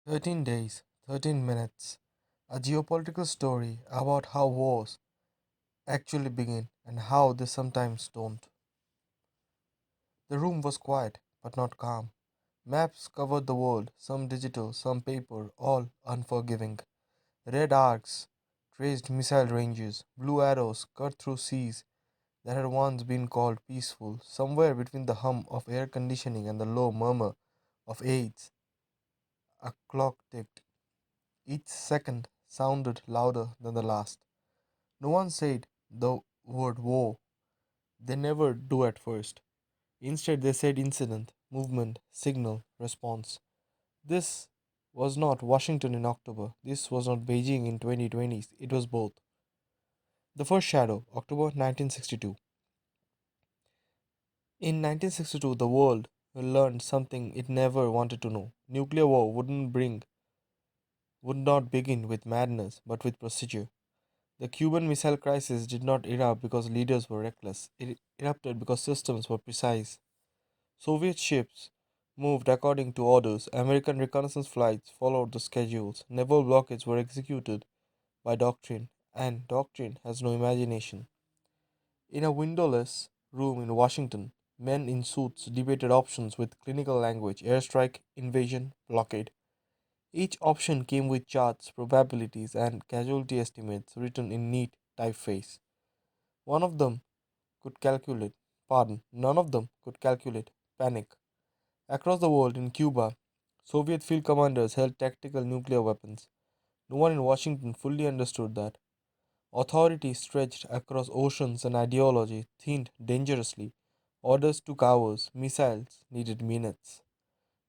13 days, 13 minutes. A geopolitical story about how wars actually begin and how they sometimes don't. The room was quiet, but not calm. Maps covered the world, some digital, some paper, all unforgiving. Red arcs traced missile ranges, blue arrows cut through seas that had once been called peaceful. Somewhere between the hum of air conditioning and the low murmur of aids, a clock ticked. Each second sounded louder than the last. No one said the word war. They never do at first. Instead, they said incident, movement, signal, response. This was not Washington in October. This was not Beijing in 2020. It was both. The first shadow, October 1962. In 1962, the world learned something it never wanted to know. Nuclear war would not begin with madness, but with procedure. The Cuban Missile Crisis did not erupt because leaders were reckless. It erupted because systems were precise. Soviet ships moved according to orders. American reconnaissance flights followed the schedules. Naval blockades were executed by doctrine, and doctrine has no imagination. In a windowless room in Washington, men in suits debated options with clinical language: airstrike, invasion, blockade. Each option came with charts, probabilities, and casualty estimates written in neat typeface. One of them could calculate, none of them could calculate panic. Across the world, in Cuba, Soviet field commanders held tactical nuclear weapons. No one in Washington fully understood that. Authority stretched across oceans and ideology thinned dangerously. Orders took hours, missiles needed minutes.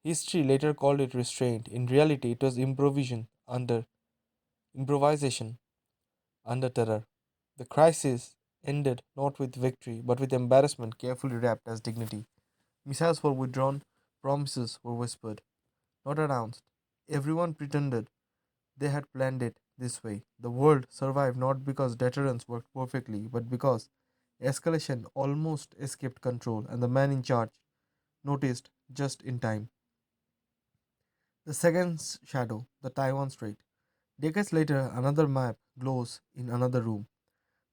History later called it restraint. In reality, it was improvisation under terror. The crisis ended not with victory, but with embarrassment carefully wrapped as dignity. Missiles were withdrawn, promises were whispered, not announced. Everyone pretended they had planned it this way. The world survived not because deterrence worked perfectly, but because escalation almost escaped control, and the man in charge noticed just in time. The second shadow, the Taiwan Strait. Decades later, another map glows in another room.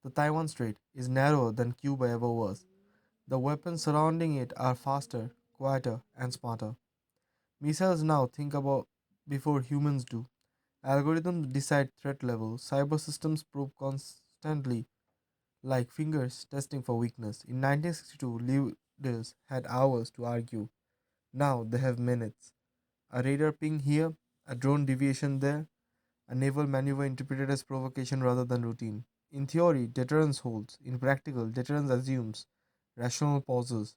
The Taiwan Strait is narrower than Cuba ever was. The weapons surrounding it are faster, quieter, and smarter. Missiles now think about before humans do. Algorithms decide threat levels. Cyber systems probe constantly, like fingers testing for weakness. In 1962, leaders had hours to argue. Now they have minutes. A radar ping here, a drone deviation there, a naval maneuver interpreted as provocation rather than routine. In theory, deterrence holds. In practical, deterrence assumes rational pauses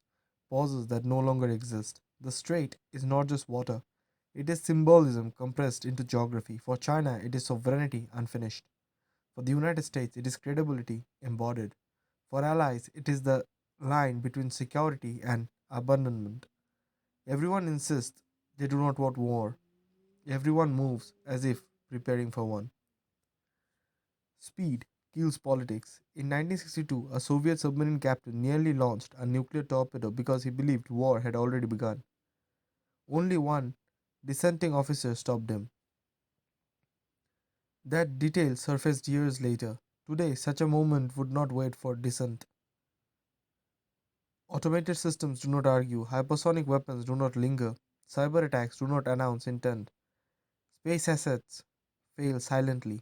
that no longer exist. The strait is not just water, it is symbolism compressed into geography. For China, it is sovereignty unfinished. For the United States, it is credibility embodied. For allies, it is the line between security and abandonment. Everyone insists they do not want war. Everyone moves as if preparing for one. Speed kills politics. In 1962, a Soviet submarine captain nearly launched a nuclear torpedo because he believed war had already begun. Only one dissenting officer stopped him. That detail surfaced years later. Today, such a moment would not wait for dissent. Automated systems do not argue, hypersonic weapons do not linger, cyber attacks do not announce intent, space assets fail silently.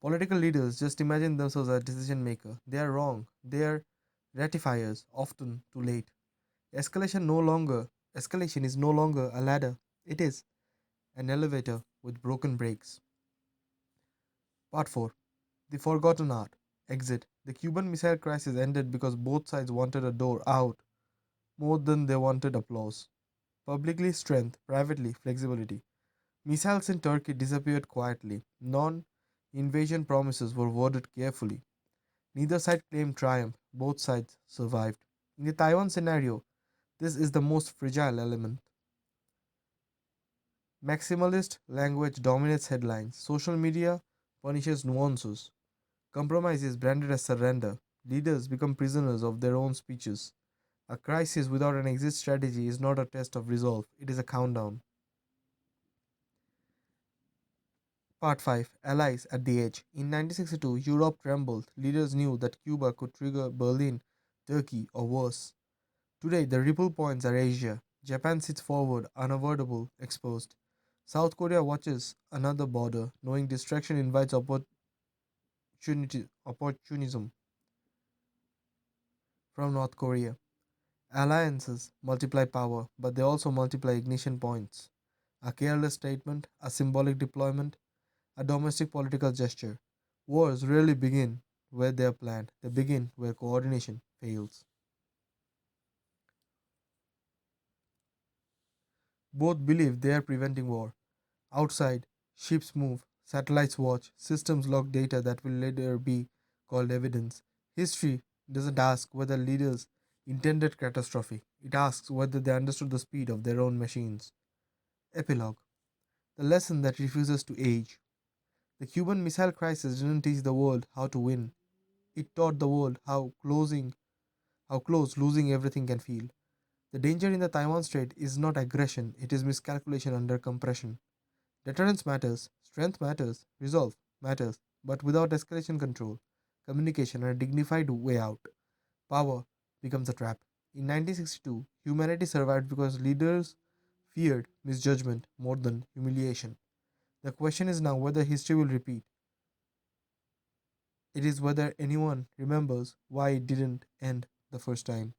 Political leaders just imagine themselves as decision maker. They are wrong. They are ratifiers, often too late. Escalation is no longer a ladder. It is an elevator with broken brakes. Part 4. The Forgotten Art. Exit. The Cuban Missile Crisis ended because both sides wanted a door out more than they wanted applause. Publicly, strength, privately, flexibility. Missiles in Turkey disappeared quietly. Non invasion promises were worded carefully. Neither side claimed triumph, both sides survived. In the Taiwan scenario, this is the most fragile element. Maximalist language dominates headlines. Social media punishes nuances. Compromise is branded as surrender. Leaders become prisoners of their own speeches. A crisis without an exit strategy is not a test of resolve, it is a countdown. Part 5, Allies at the Edge. In 1962, Europe trembled. Leaders knew that Cuba could trigger Berlin, Turkey, or worse. Today, the ripple points are Asia. Japan sits forward, unavoidable, exposed. South Korea watches another border, knowing distraction invites opportunism from North Korea. Alliances multiply power, but they also multiply ignition points. A careless statement, a symbolic deployment, a domestic political gesture. Wars rarely begin where they are planned, they begin where coordination fails. Both believe they are preventing war. Outside, ships move, satellites watch, systems log data that will later be called evidence. History doesn't ask whether leaders intended catastrophe, it asks whether they understood the speed of their own machines. Epilogue. The lesson that refuses to age. The Cuban Missile Crisis didn't teach the world how to win. It taught the world how close losing everything can feel. The danger in the Taiwan Strait is not aggression, it is miscalculation under compression. Deterrence matters, strength matters, resolve matters, but without escalation control, communication, and a dignified way out, power becomes a trap. In 1962, humanity survived because leaders feared misjudgment more than humiliation. The question is now whether history will repeat. It is whether anyone remembers why it didn't end the first time.